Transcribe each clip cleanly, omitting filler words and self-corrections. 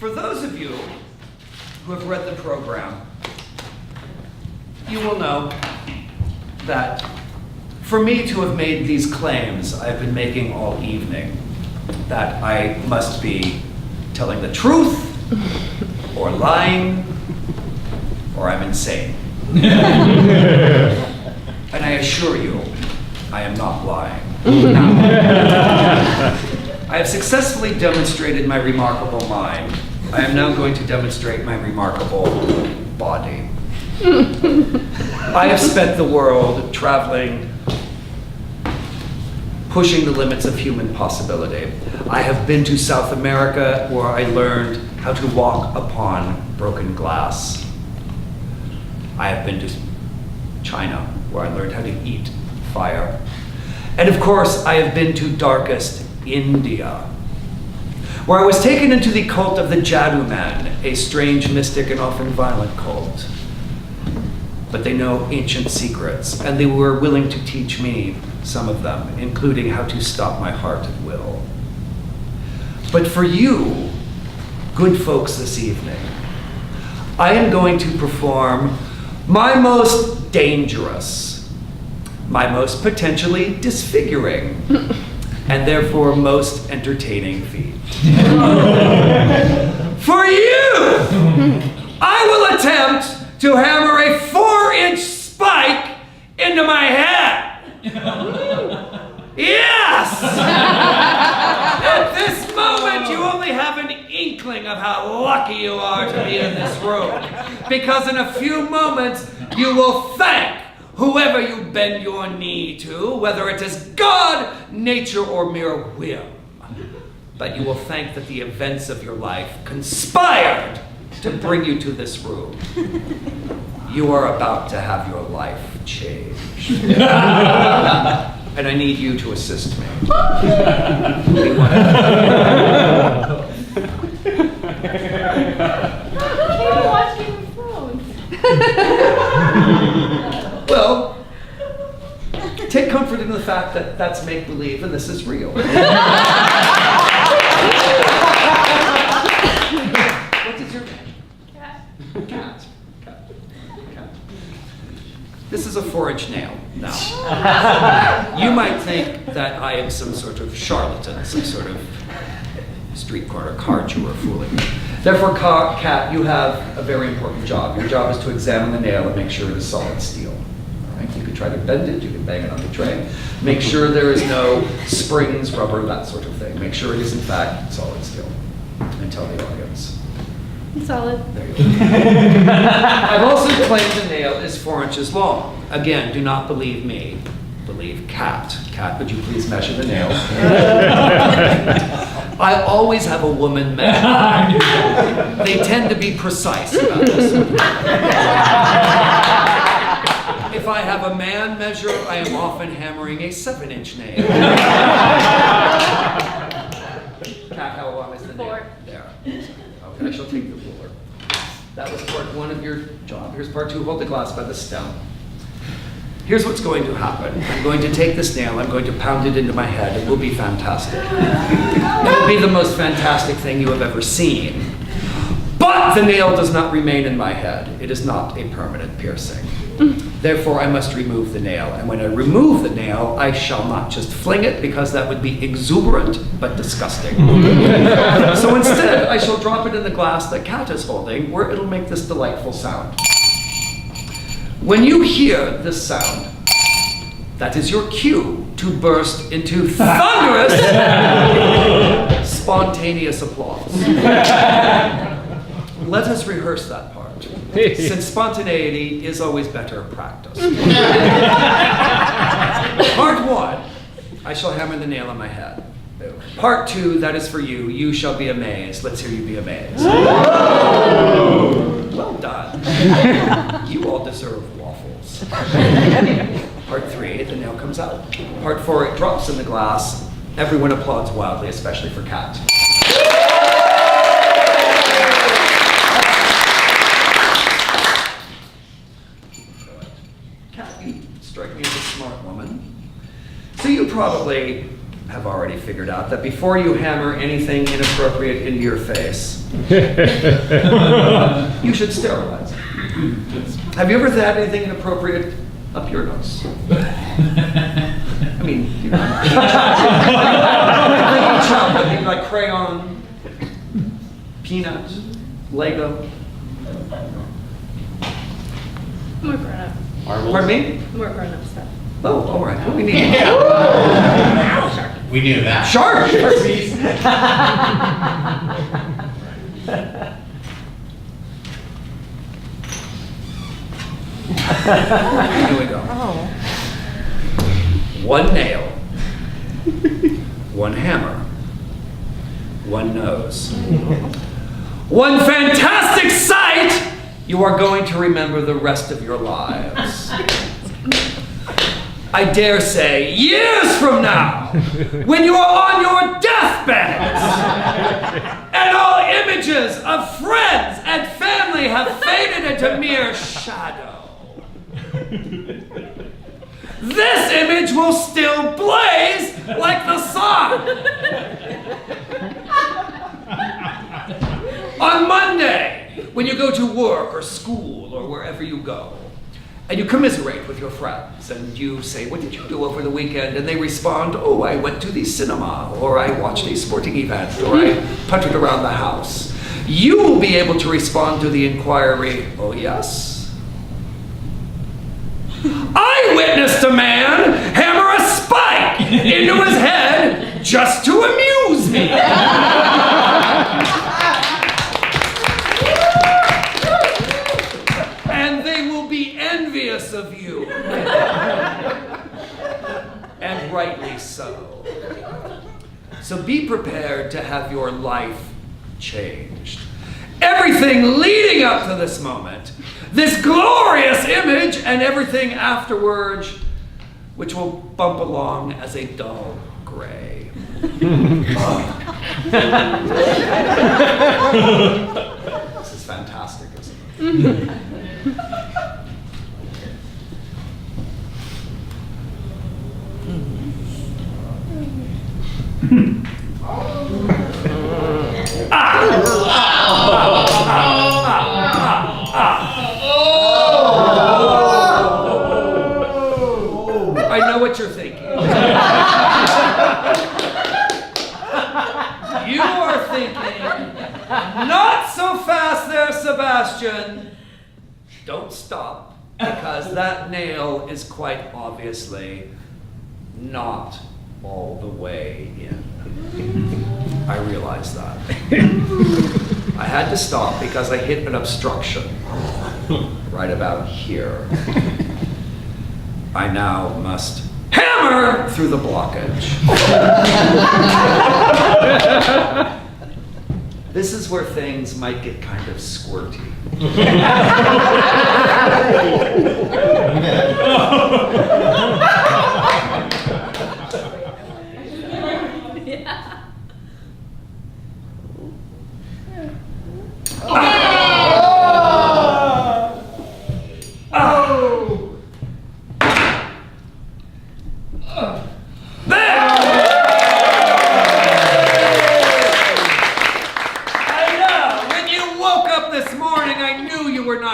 For those of you who have read the program, you will know that for me to have made these claims I've been making all evening, that I must be telling the truth, or lying, or I'm insane. And I assure you, I am not lying. I have successfully demonstrated my remarkable mind. I am now going to demonstrate my remarkable body. I have spent the world traveling, pushing the limits of human possibility. I have been to South America, where I learned how to walk upon broken glass. I have been to China, where I learned how to eat fire. And of course, I have been to darkest India, where I was taken into the cult of the Jadoo Man, a strange, mystic, and often violent cult. But they know ancient secrets, and they were willing to teach me some of them, including how to stop my heart at will. But for you, good folks this evening, I am going to perform my most dangerous, my most potentially disfiguring, and therefore most entertaining feat. For you, I will attempt to hammer a 4-inch spike into my head. Yes! At this moment, you only have an inkling of how lucky you are to be in this room, because in a few moments, you will thank whoever you bend your knee to, whether it is God, nature, or mere whim. But you will thank that the events of your life conspired to bring you to this room. You are about to have your life changed. And I need you to assist me. Can't watch Game of Thrones. Well, take comfort in the fact that that's make-believe and this is real. What is your name? Cat. Cat. This is a 4-inch nail. Now, you might think that I am some sort of charlatan, some sort of street corner card you are fooling me. Therefore, Cat, you have a very important job. Your job is to examine the nail and make sure it is solid steel. All right? You can try to bend it, you can bang it on the tray. Make sure there is no springs, rubber, that sort of thing. Make sure it is in fact solid steel. And tell the audience. Solid. There you go. I've also claimed the nail is 4 inches long. Again, do not believe me. Believe Cat. Cat, would you please measure the nail? I always have a woman measure. They tend to be precise about this. If I have a man measure, I am often hammering a 7-inch nail. Cat, how long is the nail? 4. There. Okay, I shall take the ruler. That was part 1 of your job. Here's part 2. Hold the glass by the stem. Here's what's going to happen. I'm going to take this nail, I'm going to pound it into my head. It will be fantastic. It will be the most fantastic thing you have ever seen. But the nail does not remain in my head. It is not a permanent piercing. Therefore, I must remove the nail. And when I remove the nail, I shall not just fling it, because that would be exuberant but disgusting. So instead, I shall drop it in the glass that Cat is holding, where it'll make this delightful sound. When you hear this sound, that is your cue to burst into thunderous, spontaneous applause. Let us rehearse that part, since spontaneity is always better practice. Part 1, I shall hammer the nail on my head. Part 2, that is for you. You shall be amazed. Let's hear you be amazed. Well done. You all deserve waffles. Part 3, the nail comes out. Part 4, it drops in the glass. Everyone applauds wildly, especially for Cat. Cat, you strike me as a smart woman. So you probably have already figured out that before you hammer anything inappropriate into your face, you should sterilize it. Have you ever had anything inappropriate up your nose? I mean, you know, chocolate, like crayon, peanut, Lego. More grown up. Pardon me? More grown up stuff. Oh, all right. What we need? We knew that. Shark. Here we go. Oh. One nail, one hammer, one nose. One fantastic sight you are going to remember the rest of your lives. I dare say, years from now, when you are on your deathbeds, and all images of friends and family have faded into mere shadow, this image will still blaze like the sun. On Monday, when you go to work or school or wherever you go, and you commiserate with your friends, and you say, what did you do over the weekend? And they respond, oh, I went to the cinema, or I watched a sporting event, or I puttered around the house. You will be able to respond to the inquiry, oh yes? I witnessed a man hammer a spike into his head just to amuse me. And they will be envious of you. And rightly so. So be prepared to have your life changed. Everything leading up to this moment, this glorious image, and everything afterwards, which will bump along as a dull gray. This is fantastic, isn't it? I know what you're thinking. You are thinking, not so fast there, Sebastian. Don't stop, because that nail is quite obviously not all the way in. I realize that. I had to stop because I hit an obstruction right about here. I now must hammer through the blockage. This is where things might get kind of squirty.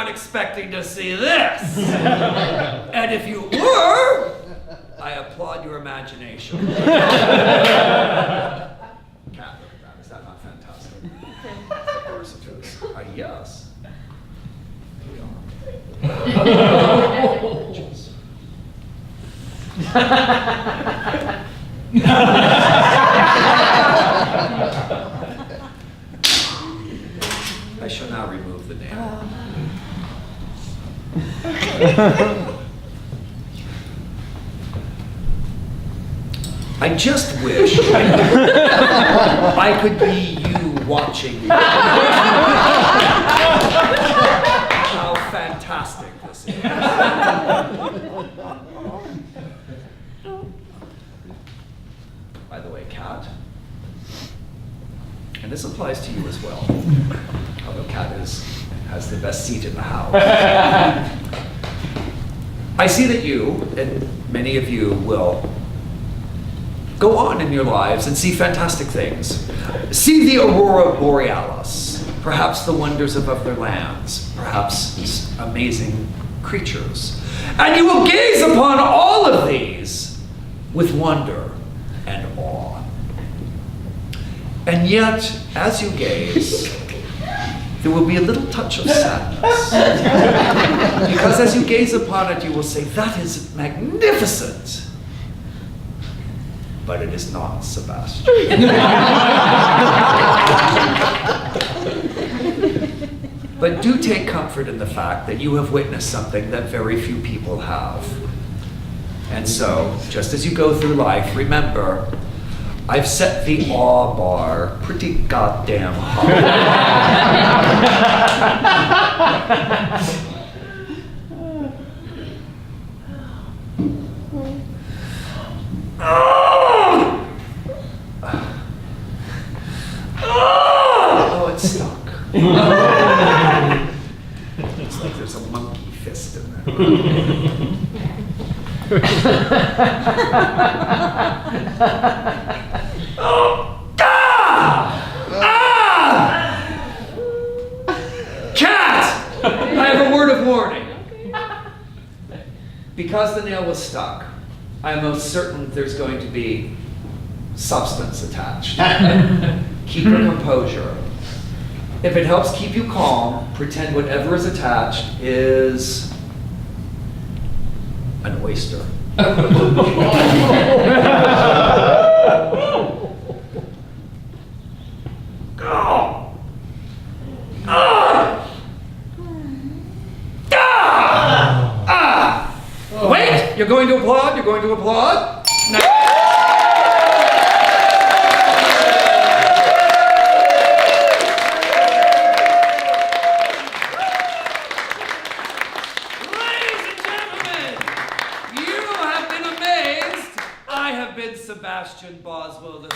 Expecting to see this. And if you were, I applaud your imagination. Kat, look at that. Is that not fantastic? Of course it is. Yes. I shall now remove the nail. I just wish I could be you watching. How fantastic this is. By the way, Kat, and this applies to you as well, although Kat has the best seat in the house. I see that you, and many of you, will go on in your lives and see fantastic things. See the aurora borealis, perhaps the wonders of other lands, perhaps amazing creatures. And you will gaze upon all of these with wonder and awe. And yet, as you gaze, there will be a little touch of sadness. Because as you gaze upon it, you will say, that is magnificent. But it is not Sebastian. But do take comfort in the fact that you have witnessed something that very few people have. And so, just as you go through life, remember, I've set the awe bar pretty goddamn high. Oh, it's stuck. It's like there's a monkey fist in there. Cat! I have a word of warning. Because the nail was stuck, I am most certain there's going to be substance attached. Keep your composure. If it helps keep you calm, pretend whatever is attached is an oyster. Wait! You're going to applaud? You're going to applaud? No. Sebastian Boswell III.